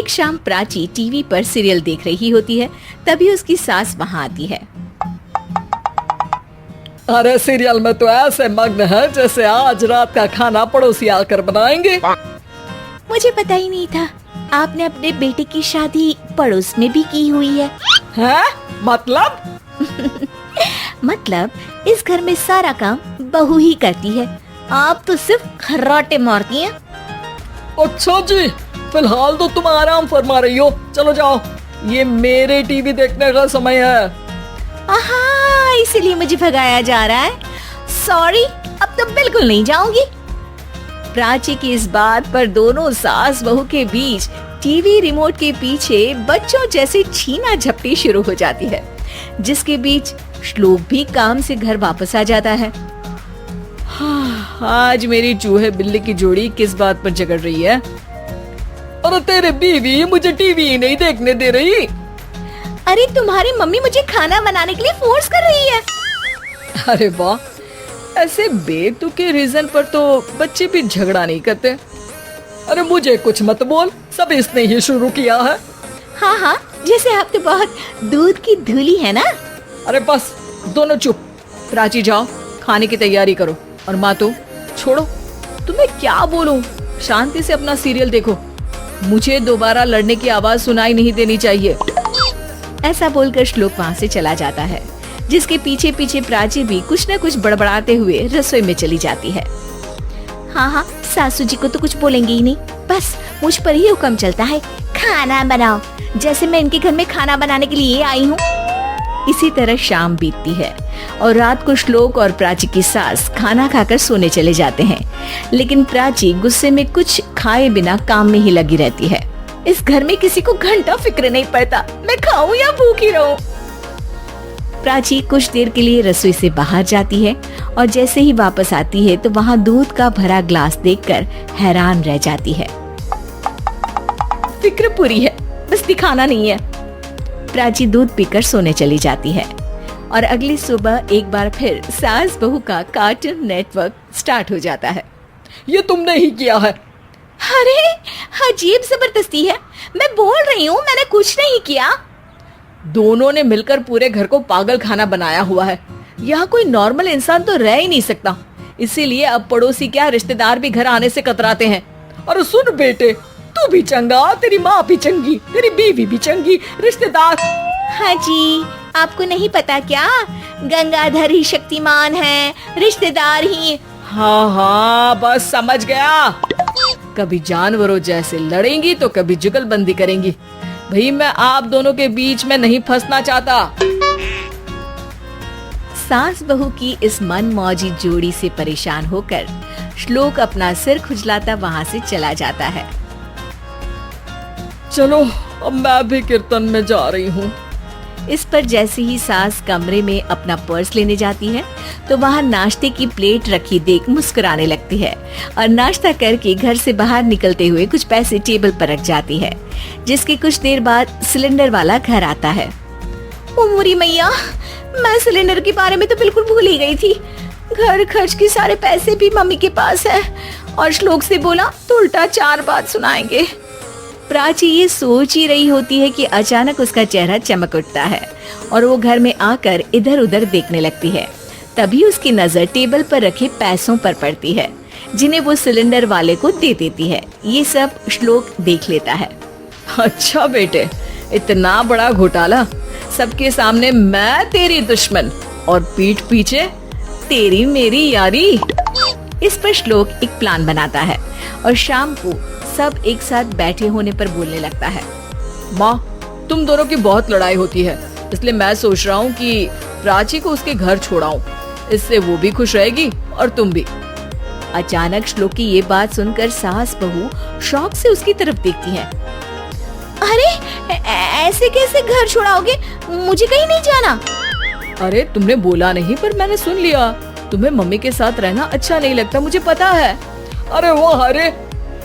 एक शाम प्राची टीवी पर सीरियल देख रही होती है, तभी उसकी सास वहाँ आती है। अरे सीरियल में तो ऐसे मग्न है जैसे आज रात का खाना पड़ोसी आकर बनाएंगे। मुझे पता ही नहीं था आपने अपने बेटे की शादी पड़ोस में भी की हुई है। हैं? मतलब? मतलब इस घर में सारा काम बहू ही करती है, आप तो सिर्फ खर्राटे मारती हैं। अच्छा जी, फिलहाल तो तुम आराम फरमा रही हो, चलो जाओ, ये मेरे टीवी देखने का समय है। आहा, इसीलिए मुझे भगाया जा रहा है। सॉरी, अब तो बिल्कुल नहीं जाऊंगी। प्राची की इस बात पर दोनों सास बहू के बीच टीवी रिमोट के पीछे बच्चों जैसे छीना झपटी शुरू हो जाती है, जिसके बीच श्लोक भी काम से घर वापस आ जाता है। आज मेरी चूहे बिल्ली की जोड़ी किस बात पर झगड़ रही है? अरे तेरे बीवी मुझे टीवी ही नहीं देखने दे रही। अरे तुम्हारी मम्मी मुझे खाना बनाने के लिए फोर्स कर रही है। अरे वाह, ऐसे बेतुके रीजन पर तो बच्चे भी झगड़ा नहीं करते। अरे मुझे कुछ मत बोल, सब इसने ही शुरू किया है। हाँ हाँ, जैसे आप तो बहुत दूध की धूली है ना। अरे बस दोनों चुप। प्राची जाओ, खाने की तैयारी करो। और माँ तो छोड़ो, तुम्हें क्या बोलूं, शांति से अपना सीरियल देखो, मुझे दोबारा लड़ने की आवाज सुनाई नहीं देनी चाहिए। ऐसा बोलकर श्लोक वहाँ से चला जाता है, जिसके पीछे पीछे प्राची भी कुछ न कुछ बड़बड़ाते हुए रसोई में चली जाती है। हाँ हाँ, सासू जी को तो कुछ बोलेंगे ही नहीं, बस मुझ पर ही हुक्म चलता है, खाना बनाओ, जैसे मैं इनके घर में खाना बनाने के लिए आई हूँ। इसी तरह शाम बीतती है और रात को श्लोक और प्राची की सास खाना खाकर सोने चले जाते हैं, लेकिन प्राची गुस्से में कुछ खाए बिना काम में ही लगी रहती है। इस घर में किसी को घंटा फिक्र नहीं पड़ता, मैं खाऊं या भूखी रहूं। प्राची कुछ देर के लिए रसोई से बाहर जाती है और जैसे ही वापस आती है तो वहाँ दूध का भरा ग्लास देखकर हैरान रह जाती है। फिक्र पूरी है, बस दिखाना नहीं है। प्राची दूध पीकर सोने चली जाती है और अगली सुबह एक बार फिर सास बहू का कार्टून नेटवर्क स्टार्ट हो जाता है। ये तुमने ही किया है। अरे अजीब जबरदस्ती है, मैं बोल रही हूँ मैंने कुछ नहीं किया। दोनों ने मिलकर पूरे घर को पागल खाना बनाया हुआ है। यहाँ कोई नॉर्मल इंसान तो रह ही नहीं सकता, इसीलिए अब पड़ोसी क्या रिश्तेदार भी घर आने से कतराते हैं। और सुन बेटे, तू भी चंगा, तेरी माँ भी चंगी, तेरी बीवी भी चंगी, रिश्तेदार। हाँ जी, आपको नहीं पता क्या, गंगाधर ही शक्तिमान है, रिश्तेदार ही। हाँ हाँ, बस समझ गया। कभी जानवरों जैसे लड़ेंगी तो कभी जुगलबंदी करेंगी। भाई मैं आप दोनों के बीच में नहीं फंसना चाहता। सास बहू की इस मनमौजी जोड़ी से परेशान होकर श्लोक अपना सिर खुजलाता वहाँ से चला जाता है। चलो अब मैं भी कीर्तन में जा रही हूँ। इस पर जैसे ही सास कमरे में अपना पर्स लेने जाती है तो वहाँ नाश्ते की प्लेट रखी देख मुस्कुराने लगती है और नाश्ता करके घर से बाहर निकलते हुए कुछ पैसे टेबल पर रख जाती है, जिसके कुछ देर बाद सिलेंडर वाला घर आता है। ओ मुरी मैया, मैं सिलेंडर के बारे में तो बिल्कुल भूल ही गई थी। घर खर्च के सारे पैसे भी मम्मी के पास है और श्लोक से बोला तो उल्टा 4 बात सुनाएंगे। प्राची ये सोच ही रही होती है कि अचानक उसका चेहरा चमक उठता है और वो घर में आकर इधर उधर देखने लगती है। तभी उसकी नजर टेबल पर रखे पैसों पर पड़ती है, जिन्हें वो सिलेंडर वाले को दे देती है। ये सब श्लोक देख लेता है। अच्छा बेटे, इतना बड़ा घोटाला, सबके सामने मैं तेरी दुश्मन और पीठ पीछे तेरी मेरी यारी। इस पर श्लोक एक प्लान बनाता है और शाम को सब एक साथ बैठे होने पर बोलने लगता है। माँ, तुम दोनों की बहुत लड़ाई होती है, इसलिए मैं सोच रहा हूँ कि प्राची को उसके घर छोड़ाऊं, इससे वो भी खुश रहेगी और तुम भी। अचानक श्लोक की ये बात सुनकर सास बहू शौक से उसकी तरफ देखती हैं। अरे ऐसे कैसे घर छोड़ाओगे, मुझे कहीं नहीं जाना। अरे तुमने बोला नहीं पर मैंने सुन लिया, तुम्हें मम्मी के साथ रहना अच्छा नहीं लगता, मुझे पता है। अरे वो अरे,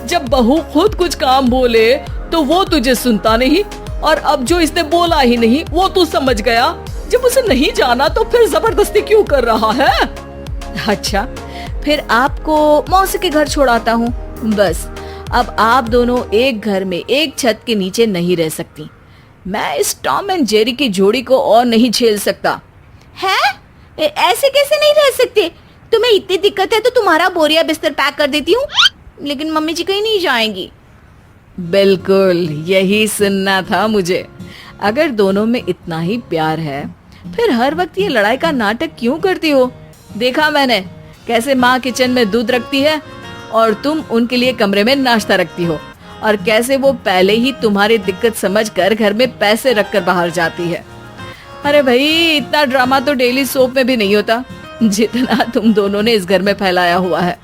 जब बहू खुद कुछ काम बोले तो वो तुझे सुनता नहीं, और अब जो इसने बोला ही नहीं वो तू समझ गया। जब उसे नहीं जाना तो फिर जबरदस्ती क्यों कर रहा है? अच्छा, फिर आपको मौसी के घर छोड़ाता हूँ, बस अब आप दोनों एक घर में एक छत के नीचे नहीं रह सकती। मैं इस टॉम एंड जेरी की जोड़ी को और नहीं झेल सकता। है? ऐसे कैसे नहीं रह सकते? तुम्हें इतनी दिक्कत है तो तुम्हारा बोरिया बिस्तर पैक कर देती हूँ, लेकिन मम्मी जी कहीं नहीं जाएंगी। बिल्कुल यही सुनना था मुझे। अगर दोनों में इतना ही प्यार है फिर हर वक्त ये लड़ाई का नाटक क्यों करती हो? देखा मैंने कैसे माँ किचन में दूध रखती है और तुम उनके लिए कमरे में नाश्ता रखती हो, और कैसे वो पहले ही तुम्हारी दिक्कत समझकर घर में पैसे रखकर बाहर जाती है। अरे भाई, इतना ड्रामा तो डेली सोप में भी नहीं होता जितना तुम दोनों ने इस घर में फैलाया हुआ है।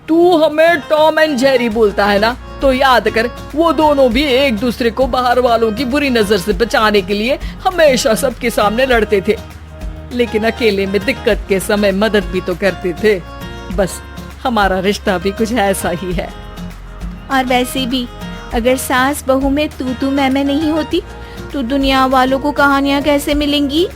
तू हमें टॉम एंड जेरी बोलता है ना, तो याद कर वो दोनों भी एक दूसरे को बाहर वालों की बुरी नजर से बचाने के लिए हमेशा सबके सामने लड़ते थे, लेकिन अकेले में दिक्कत के समय मदद भी तो करते थे। बस हमारा रिश्ता भी कुछ ऐसा ही है। और वैसे भी अगर सास बहू में तू मैं नहीं होती तो दुनिया वालों को कहानियां कैसे मिलेंगी?